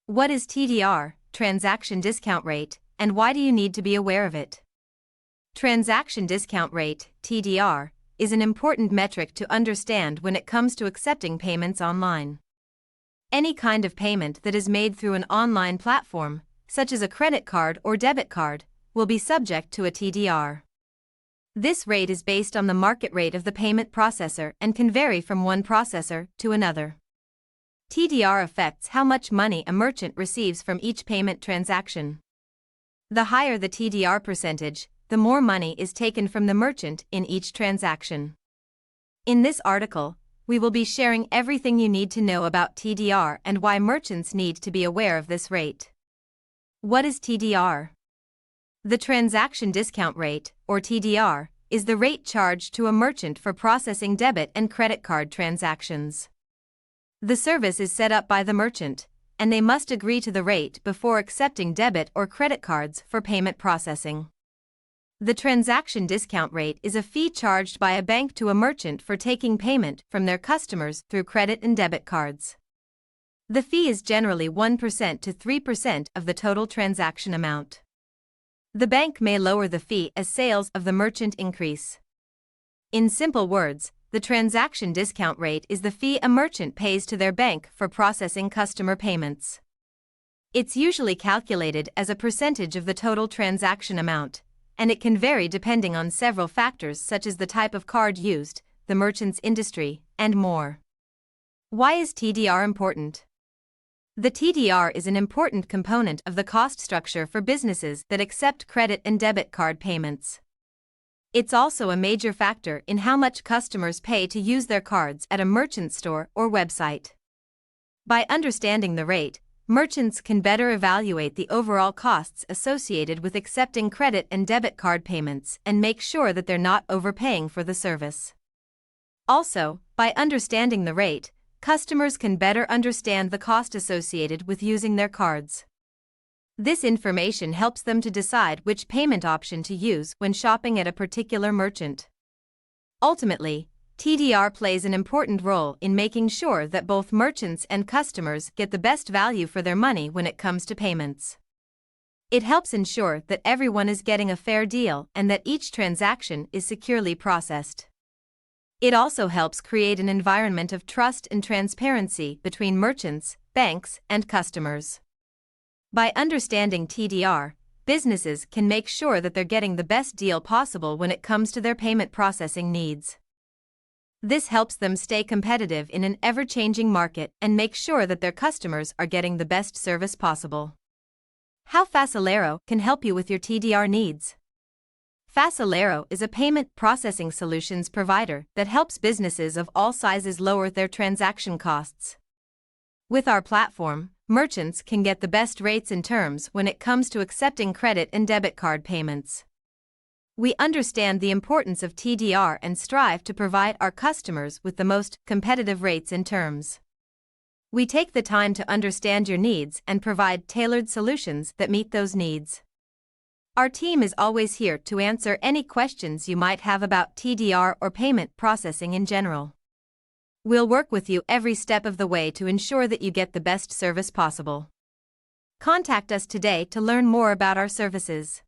What is TDR, transaction discount rate, and why do you need to be aware of it? Transaction discount rate, TDR, is an important metric to understand when it comes to accepting payments online. Any kind of payment that is made through an online platform, such as a credit card or debit card, will be subject to a TDR. This rate is based on the market rate of the payment processor and can vary from one processor to another. TDR affects how much money a merchant receives from each payment transaction. The higher the TDR percentage, the more money is taken from the merchant in each transaction. In this article, we will be sharing everything you need to know about TDR and why merchants need to be aware of this rate. What is TDR? The transaction discount rate, or TDR, is the rate charged to a merchant for processing debit and credit card transactions. The service is set up by the merchant, and they must agree to the rate before accepting debit or credit cards for payment processing. The transaction discount rate is a fee charged by a bank to a merchant for taking payment from their customers through credit and debit cards. The fee is generally 1% to 3% of the total transaction amount. The bank may lower the fee as sales of the merchant increase. In simple words, the transaction discount rate is the fee a merchant pays to their bank for processing customer payments. It's usually calculated as a percentage of the total transaction amount, and it can vary depending on several factors such as the type of card used, the merchant's industry, and more. Why is TDR important? The TDR is an important component of the cost structure for businesses that accept credit and debit card payments. It's also a major factor in how much customers pay to use their cards at a merchant store or website. By understanding the rate, merchants can better evaluate the overall costs associated with accepting credit and debit card payments and make sure that they're not overpaying for the service. Also, by understanding the rate, customers can better understand the cost associated with using their cards. This information helps them to decide which payment option to use when shopping at a particular merchant. Ultimately, TDR plays an important role in making sure that both merchants and customers get the best value for their money when it comes to payments. It helps ensure that everyone is getting a fair deal and that each transaction is securely processed. It also helps create an environment of trust and transparency between merchants, banks, and customers. By understanding TDR, businesses can make sure that they're getting the best deal possible when it comes to their payment processing needs. This helps them stay competitive in an ever-changing market and make sure that their customers are getting the best service possible. How Facilero can help you with your TDR needs. Facilero is a payment processing solutions provider that helps businesses of all sizes lower their transaction costs. With our platform, merchants can get the best rates and terms when it comes to accepting credit and debit card payments. We understand the importance of TDR and strive to provide our customers with the most competitive rates and terms. We take the time to understand your needs and provide tailored solutions that meet those needs. Our team is always here to answer any questions you might have about TDR or payment processing in general. We'll work with you every step of the way to ensure that you get the best service possible. Contact us today to learn more about our services.